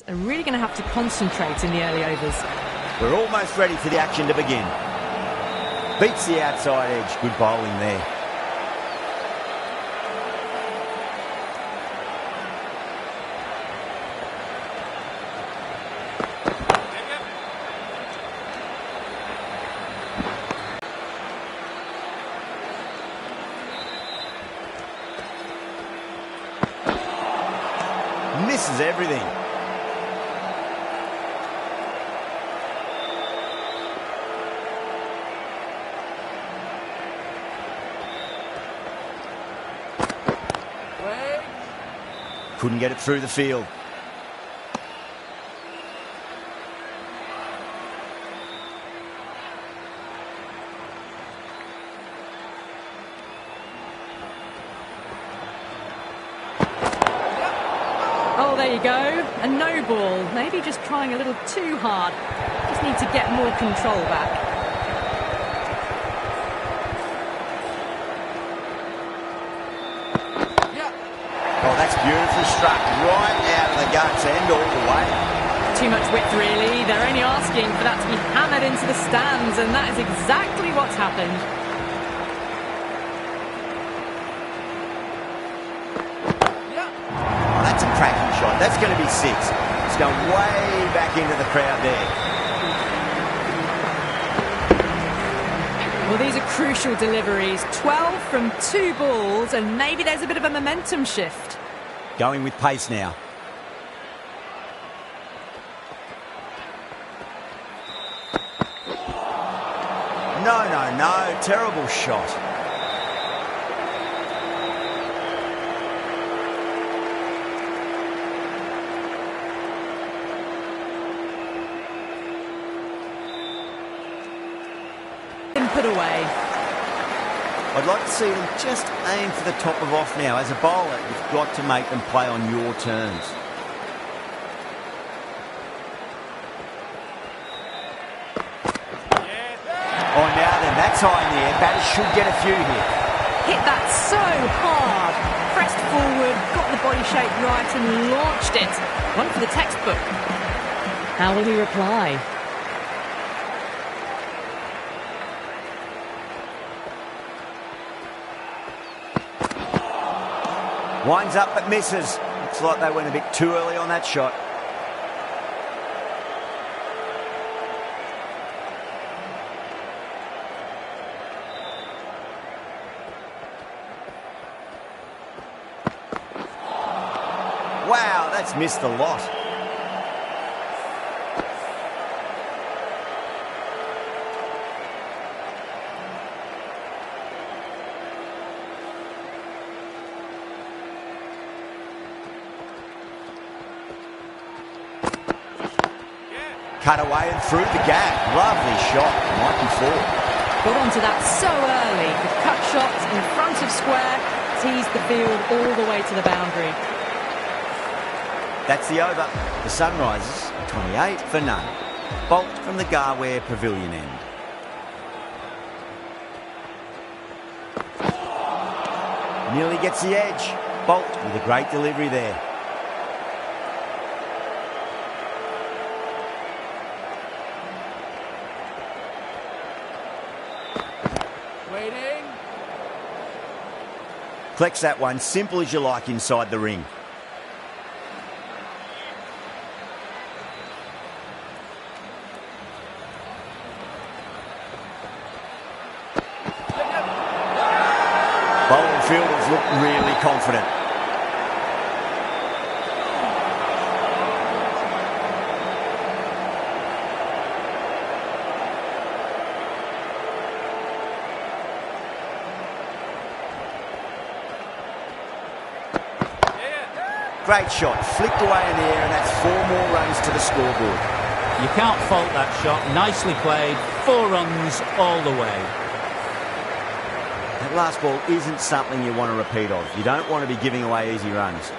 are really going to have to concentrate in the early overs. We're almost ready for the action to begin. Beats the outside edge. Good bowling there. Misses everything. Couldn't get it through the field. Oh, there you go. A no ball. Maybe just trying a little too hard. Just need to get more control back. Oh, that's beautifully struck. Right out of the guts end all the way. Too much width, really. They're only asking for that to be hammered into the stands, and that is exactly what's happened. Oh, that's a cracking shot. That's going to be 6. It's going way back into the crowd there. Well, these are crucial deliveries. 12 from 2 balls, and maybe there's a bit of a momentum shift. Going with pace now. No. Terrible shot. Put away. I'd like to see them just aim for the top of off now. As a bowler, you've got to make them play on your terms. Oh, now then, that's high in the air. Batters should get a few here. Hit that so hard. Pressed forward, got the body shape right and launched it. One for the textbook. How will he reply? Winds up but misses. Looks like they went a bit too early on that shot. Wow, that's missed a lot. Cut away and through the gap. Lovely shot. Might be 4. Got onto that so early. The cut shots in front of square. Teased the field all the way to the boundary. That's the over. The Sunrisers, 28 for none. Bolt from the Garware Pavilion end. Nearly gets the edge. Bolt with a great delivery there. Waiting. Collects that one, simple as you like inside the ring. Bowling fielders look really confident. Great shot, flicked away in the air, and that's 4 more runs to the scoreboard. You can't fault that shot. Nicely played. 4 runs all the way. That last ball isn't something you want to repeat of. You don't want to be giving away easy runs.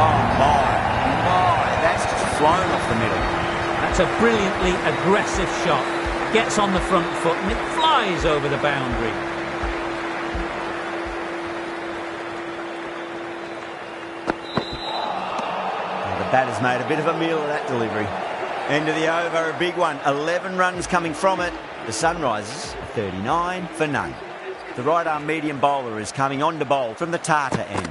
Oh my, that's just flown off the middle. That's a brilliantly aggressive shot. Gets on the front foot and it flies over the boundary. Batter's made a bit of a meal of that delivery. End of the over, a big one. 11 runs coming from it. The Sunrisers are 39 for none. The right-arm medium bowler is coming on to bowl from the Tata end.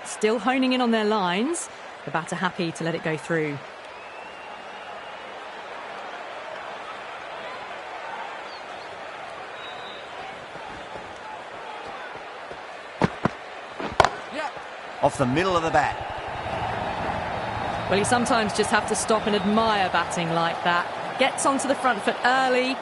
Still honing in on their lines. The batter happy to let it go through. Off the middle of the bat. Well, you sometimes just have to stop and admire batting like that. Gets onto the front foot early.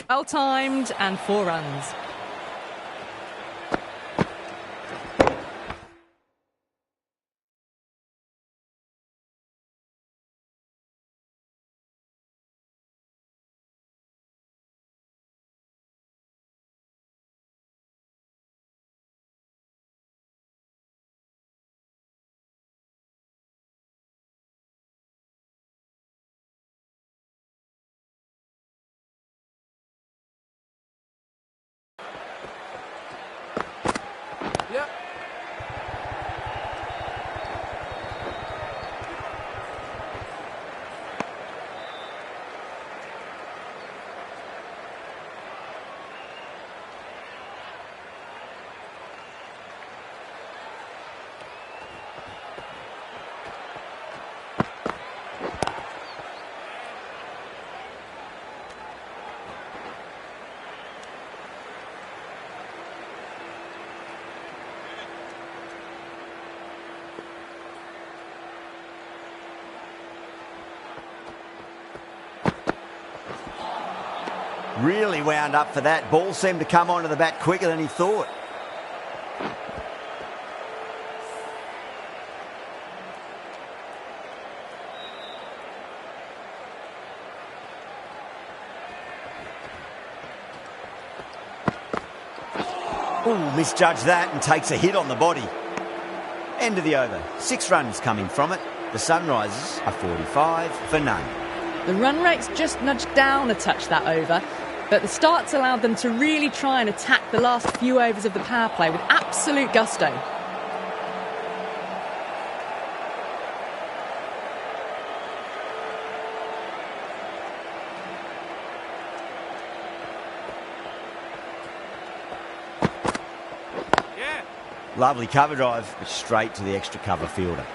Well timed and 4 runs. Really wound up for that. Ball seemed to come onto the bat quicker than he thought. Ooh, misjudged that and takes a hit on the body. End of the over. 6 runs coming from it. The Sunrisers are 45 for none. The run rate's just nudged down a touch that over, but the start's allowed them to really try and attack the last few overs of the power play with absolute gusto. Lovely cover drive, but straight to the extra cover fielder.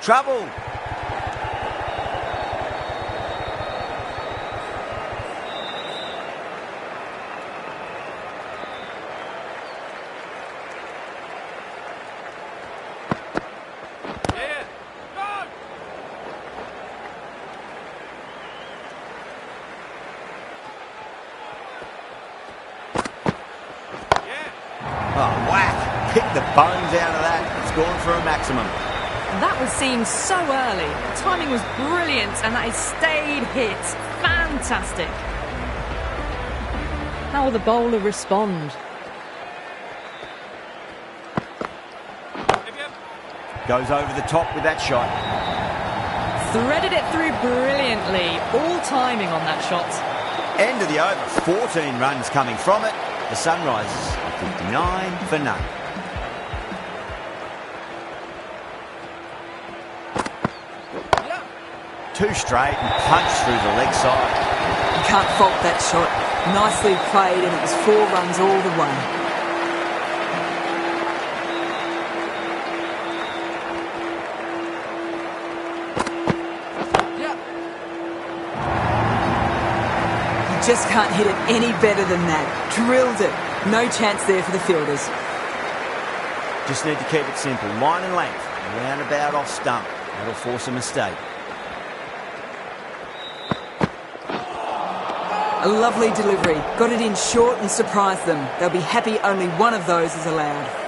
Trouble. Oh, whack. Pick the bones out of that. It's gone for a maximum. That was seen so early. The timing was brilliant and that is stayed hit. Fantastic. How will the bowler respond? Goes over the top with that shot. Threaded it through brilliantly. All timing on that shot. End of the over. 14 runs coming from it. The Sunrisers are 59 for none. Two straight and punched through the leg side. You can't fault that shot. Nicely played, and it was 4 runs all the way. just can't hit it any better than that. Drilled it. No chance there for the fielders. Just need to keep it simple. Line and length. Roundabout off stump. That'll force a mistake. A lovely delivery. Got it in short and surprised them. They'll be happy only one of those is allowed.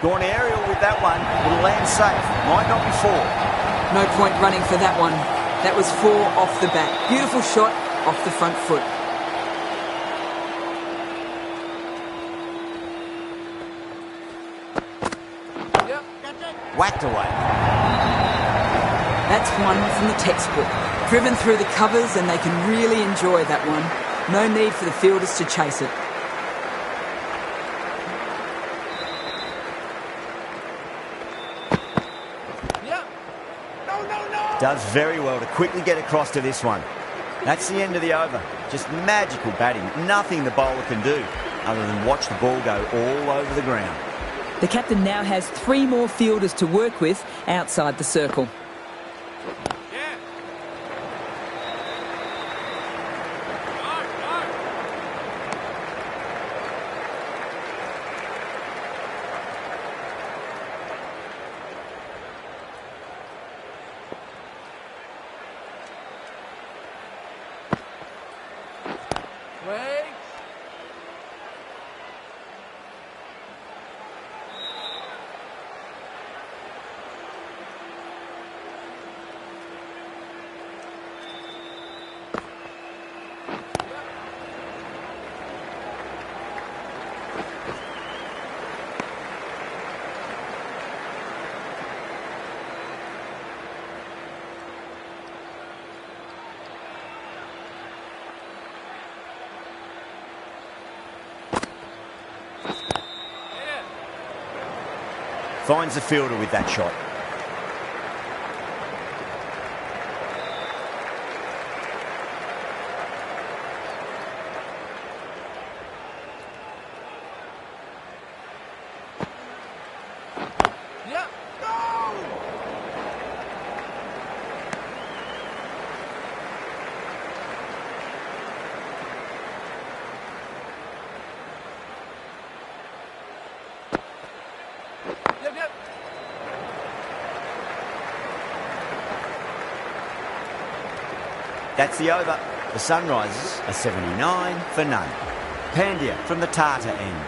Gone aerial with that one. It'll land safe. Might not be 4. No point running for that one. That was 4 off the bat. Beautiful shot off the front foot. Whacked away. That's one from the textbook. Driven through the covers and they can really enjoy that one. No need for the fielders to chase it. Does very well to quickly get across to this one. That's the end of the over. Just magical batting. Nothing the bowler can do other than watch the ball go all over the ground. The captain now has 3 more fielders to work with outside the circle. Finds the fielder with that shot. That's the over. The Sunrisers are 79 for none. Pandya from the Tata end.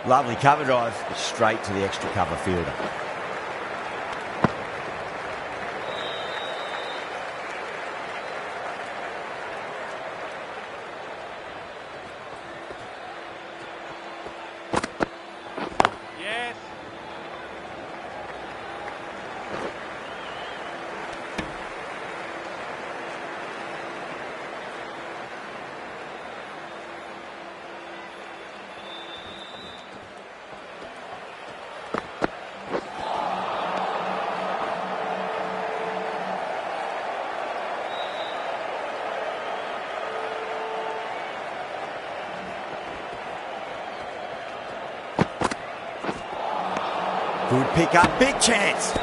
Lovely cover drive, straight to the extra cover fielder. Good pick up, big chance.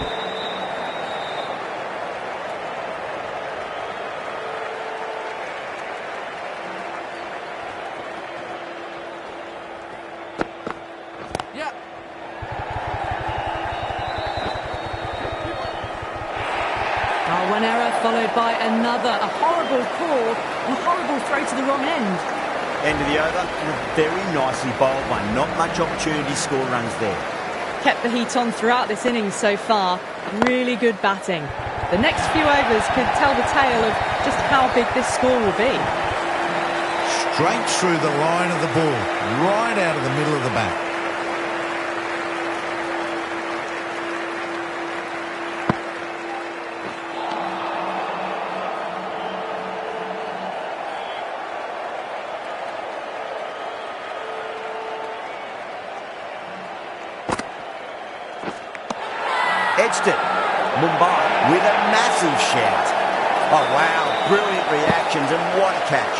One error followed by another. A horrible call, a horrible throw to the wrong end. End of the over, and a very nicely bowled one. Not much opportunity to score runs there. Kept the heat on throughout this innings so far. Really good batting. The next few overs could tell the tale of just how big this score will be. Straight through the line of the ball, right out of the middle of the bat. edged it. Mumbai with a massive shout. Oh, wow. Brilliant reactions and what a catch.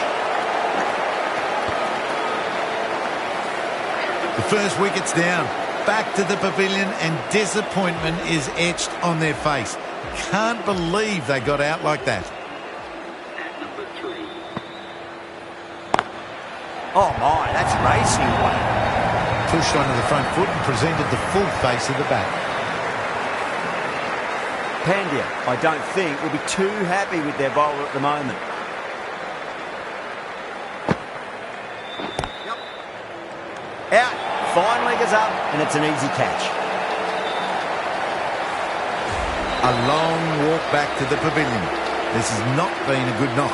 The first wicket's down. Back to the pavilion and disappointment is etched on their face. Can't believe they got out like that. Oh, my, that's racing away. Pushed onto the front foot and presented the full face of the bat. Pandya, I don't think, will be too happy with their bowler at the moment. Out. Fine leg is up, and it's an easy catch. A long walk back to the pavilion. This has not been a good knock.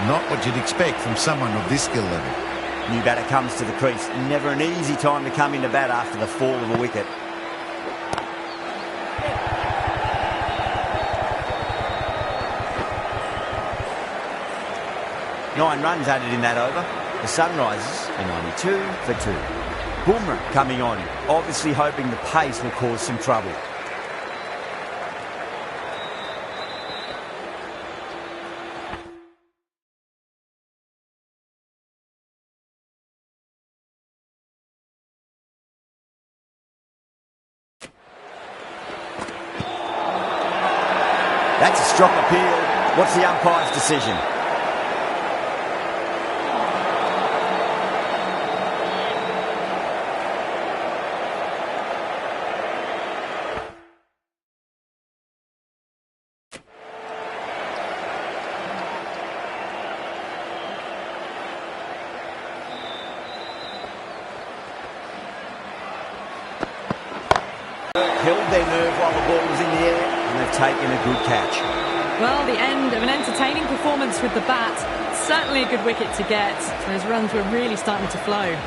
Not what you'd expect from someone of this skill level. New batter comes to the crease. Never an easy time to come into bat after the fall of a wicket. Nine runs added in that over. The Sunrisers are 92 for 2. Bumrah coming on, obviously hoping the pace will cause some trouble. That's a strong appeal. What's the umpire's decision? Held their nerve while the ball was in the air, and they've taken a good catch. Well, the end of an entertaining performance with the bat. Certainly a good wicket to get. Those runs were really starting to flow.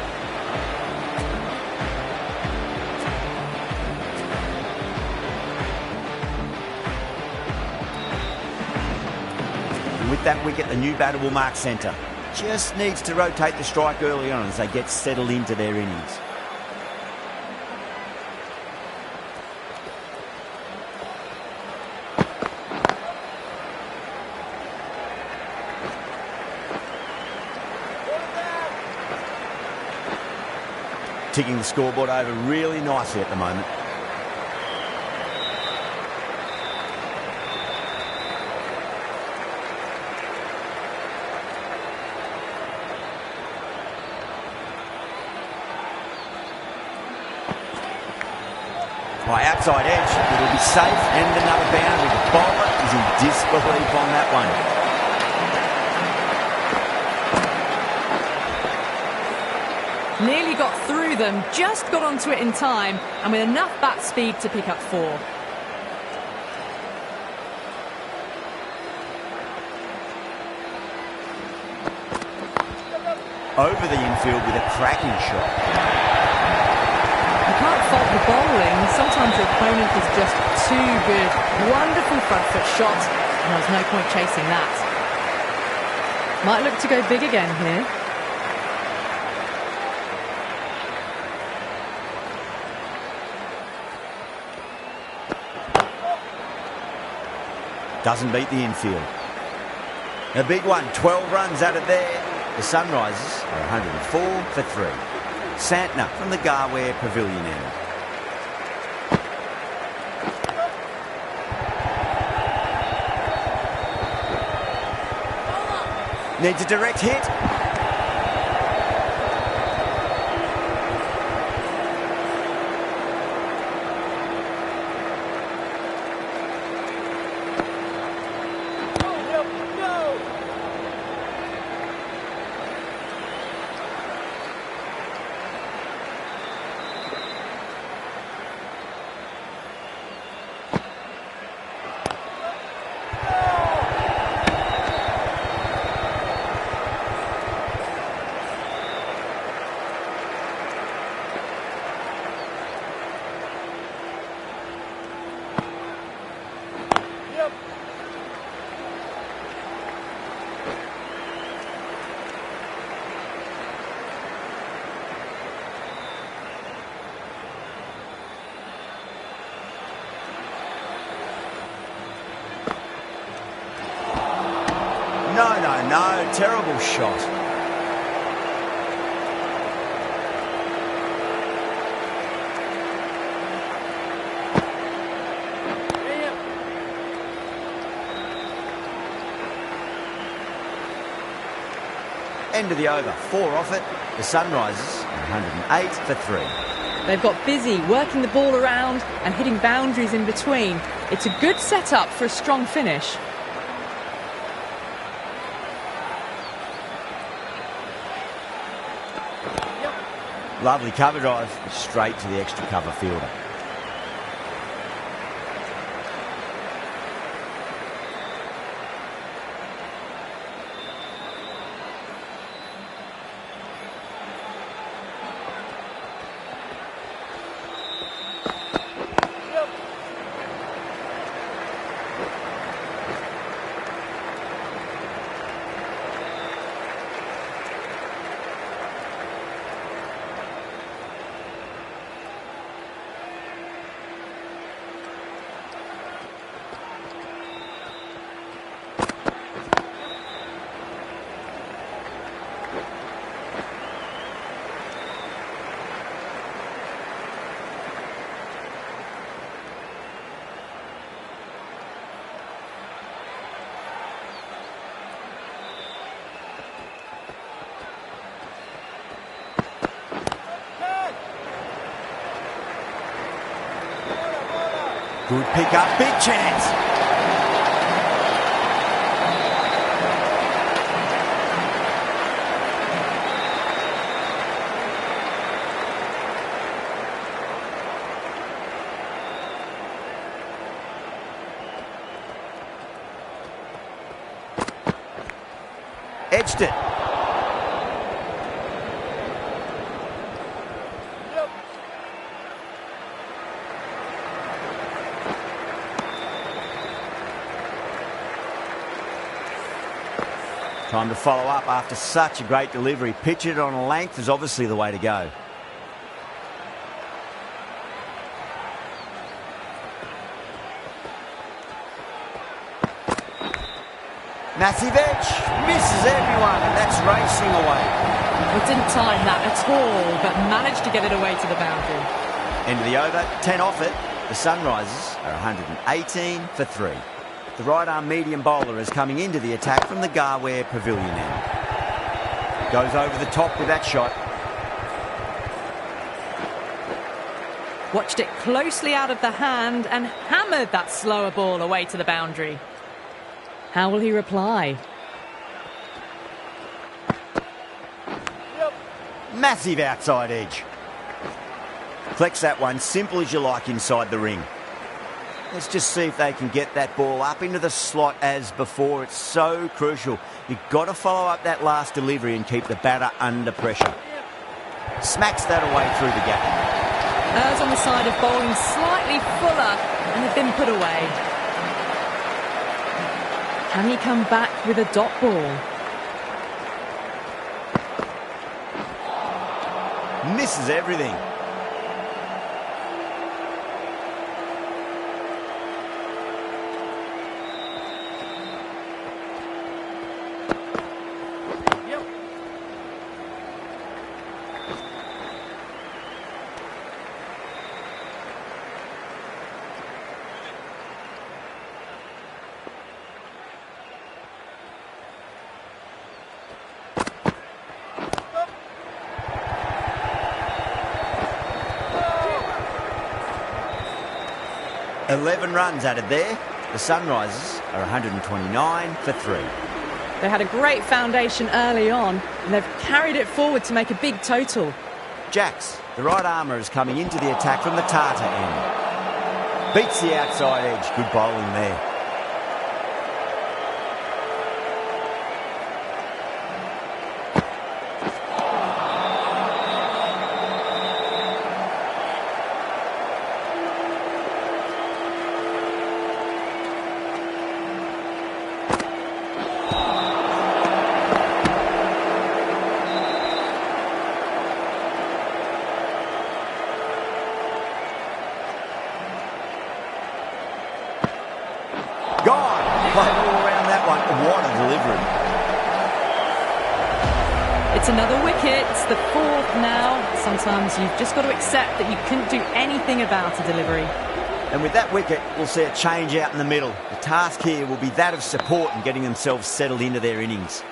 And with that wicket, the new batter will mark centre. Just needs to rotate the strike early on as they get settled into their innings. Ticking the scoreboard over really nicely at the moment. By outside edge, it'll be safe and another boundary. The bowler is in disbelief on that one. Nearly got through them, just got onto it in time, and with enough bat speed to pick up 4. Over the infield with a cracking shot. You can't fault the bowling. Sometimes your opponent is just too good. Wonderful front foot shot, and there's no point chasing that. Might look to go big again here. Doesn't beat the infield. A big one, 12 runs added there. The Sunrisers are 104 for 3. Santner from the Garware Pavilion end. Needs a direct hit. No. Terrible shot. End of the over. 4 off it. The Sunrisers are 108 for 3. They've got busy working the ball around and hitting boundaries in between. It's a good setup for a strong finish. Lovely cover drive, straight to the extra cover fielder. Good pick up, big chance. Edged it. Time to follow up after such a great delivery. Pitch it on a length is obviously the way to go. Massive edge, misses everyone, and that's racing away. Well, didn't time that at all, but managed to get it away to the boundary. End of the over, 10 off it. The Sunrisers are 118 for 3. The right arm medium bowler is coming into the attack from the Garware Pavilion end. Goes over the top with that shot. Watched it closely out of the hand and hammered that slower ball away to the boundary. How will he reply? Massive outside edge. Collects that one, simple as you like, inside the ring. Let's just see if they can get that ball up into the slot as before. It's so crucial. You've got to follow up that last delivery and keep the batter under pressure. Smacks that away through the gap. Errs on the side of bowling slightly fuller and have been put away. Can he come back with a dot ball? Misses everything. $11 runs added there. The Sunrisers are 129 for 3. They had a great foundation early on and they've carried it forward to make a big total. Jacks, the right armour, is coming into the attack from the Tata end. Beats the outside edge. Good bowling there. Gone. Played all around that one. What a delivery. It's another wicket. It's the fourth now. Sometimes you've just got to accept that you couldn't do anything about a delivery. And with that wicket, we'll see a change out in the middle. The task here will be that of support and getting themselves settled into their innings.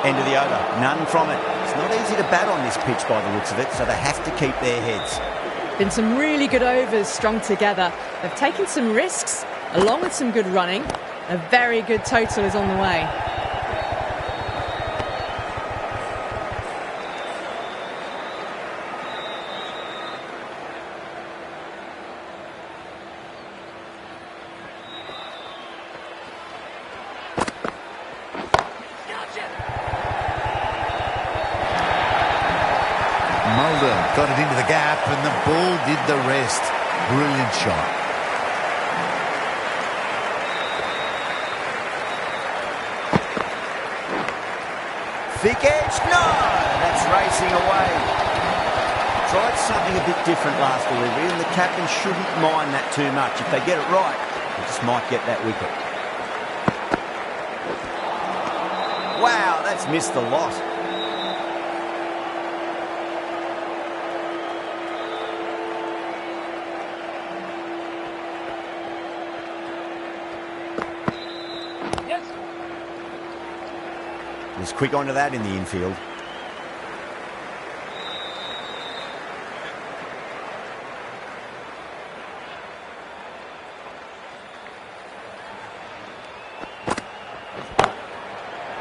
End of the over, none from it. It's not easy to bat on this pitch by the looks of it, so they have to keep their heads. Been some really good overs strung together. They've taken some risks, along with some good running. A very good total is on the way. Mulder got it into the gap and the ball did the rest. Brilliant shot. Thick edge, no! That's racing away. Tried something a bit different last delivery, and the captain shouldn't mind that too much. If they get it right, they just might get that wicket. Wow, that's missed the lot. Was quick onto that in the infield.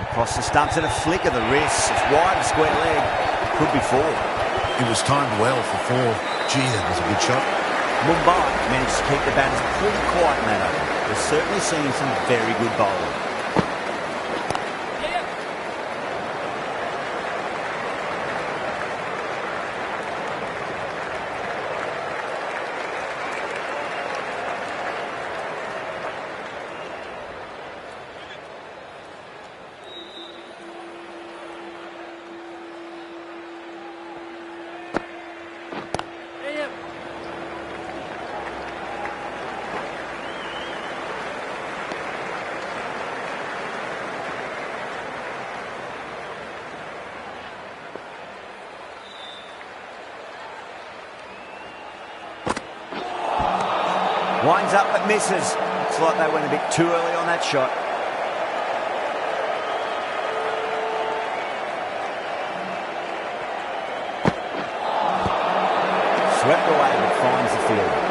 Across the stumps and a flick of the wrist. It's wide of square leg. Could be four. It was timed well for four. Gee, that was a good shot. Mumbai managed to keep the batters pretty quiet in that over. They're certainly seeing some very good bowling. Winds up but misses. Looks like they went a bit too early on that shot. Swept away but finds the field.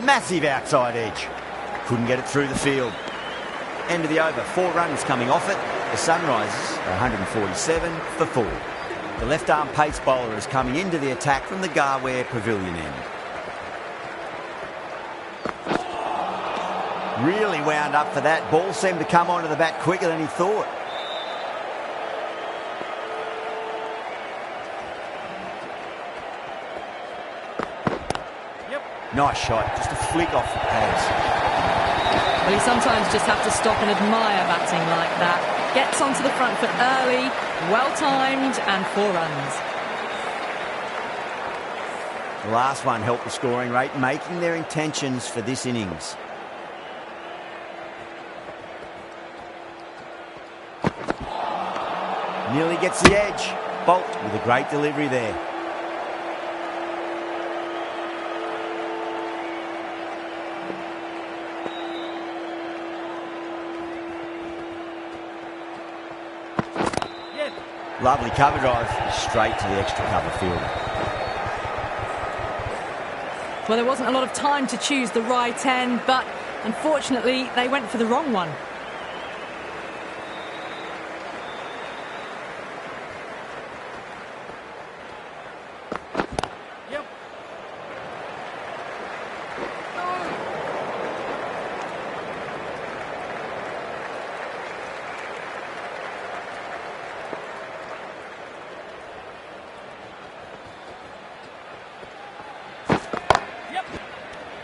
Massive outside edge. Couldn't get it through the field. End of the over. 4 runs coming off it. The Sunrisers are 147 for 4. The left-arm pace bowler is coming into the attack from the Garware Pavilion end. Really wound up for that. Ball seemed to come onto the bat quicker than he thought. Nice shot, just a flick off the pads. Well, you sometimes just have to stop and admire batting like that. Gets onto the front foot early, well-timed, and 4 runs. The last one helped the scoring rate, making their intentions for this innings. Nearly gets the edge. Bolt with a great delivery there. Lovely cover drive, straight to the extra cover fielder. Well, there wasn't a lot of time to choose the right end, but unfortunately, they went for the wrong one.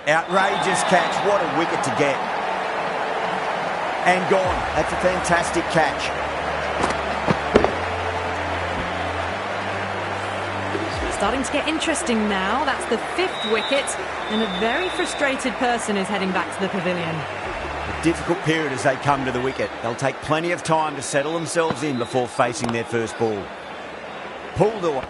Outrageous catch. What a wicket to get. And gone. That's a fantastic catch. Starting to get interesting now. That's the 5th wicket, and a very frustrated person is heading back to the pavilion. A difficult period as they come to the wicket. They'll take plenty of time to settle themselves in before facing their first ball. Pulled away.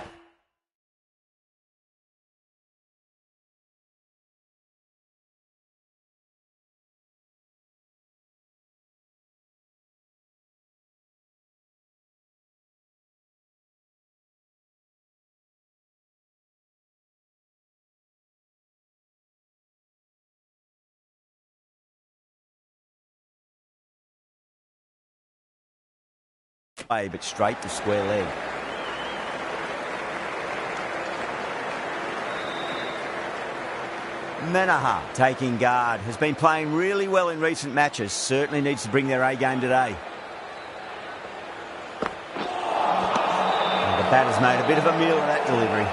But straight to square leg. Manaha taking guard. Has been playing really well in recent matches. Certainly needs to bring their A game today. And the batter's made a bit of a meal of that delivery.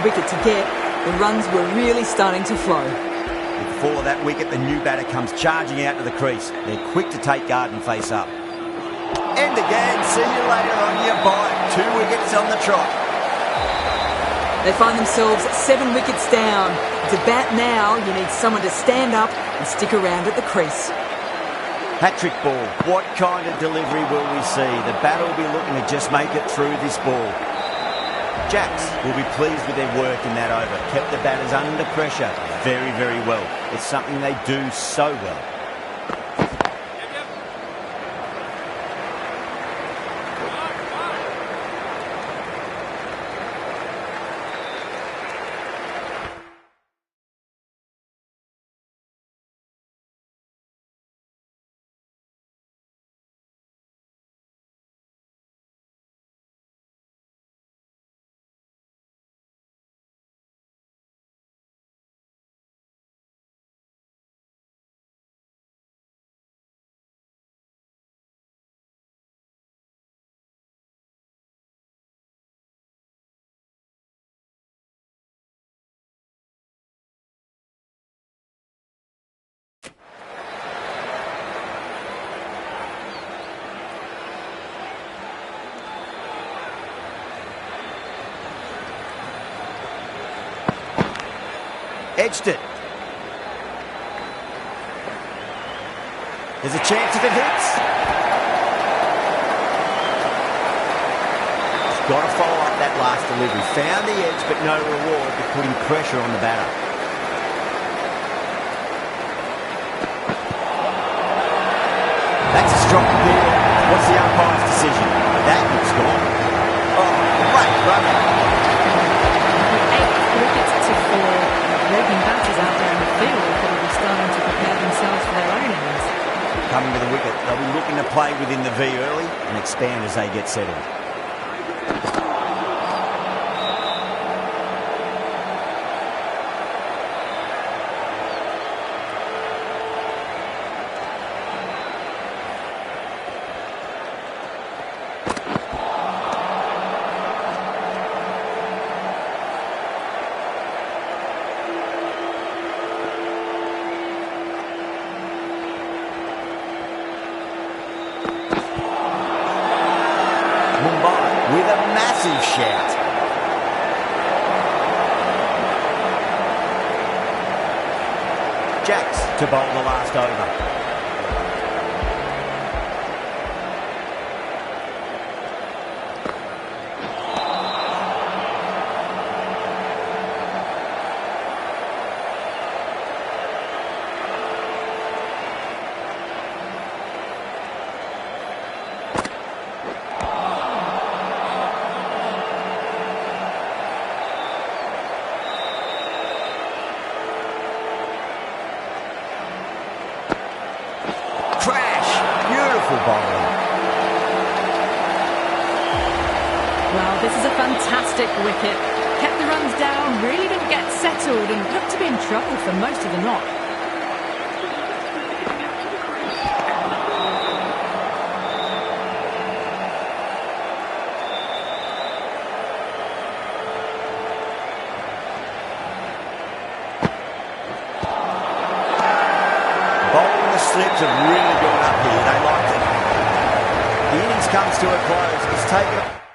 Wicket to get, the runs were really starting to flow. Before that wicket, the new batter comes charging out to the crease. They're quick to take guard and face up. And again, see you later on your bite. 2 wickets on the trot. They find themselves 7 wickets down. To bat now, you need someone to stand up and stick around at the crease. Hat-trick ball. What kind of delivery will we see? The batter will be looking to just make it through this ball. Jacks will be pleased with their work in that over. Kept the batters under pressure very, very well. It's something they do so well. Edged it. There's a chance if it hits. He's got to follow up that last delivery. Found the edge, but no reward for putting pressure on the batter. That's a strong appeal. What's the umpire's decision? That looks gone. Oh, great running. 8 wickets to 4. Working batters out there in the field are probably starting to prepare themselves for their own innings. Coming to the wicket, they'll be looking to play within the V early and expand as they get settled. With a massive shout. Jacks to bowl the last over. Beautiful bowling. Well, this is a fantastic wicket. Kept the runs down, really didn't get settled and looked to be in trouble for most of the knock. Bowling the slips have really gone up here. They liked it. The innings comes to a close. It's taken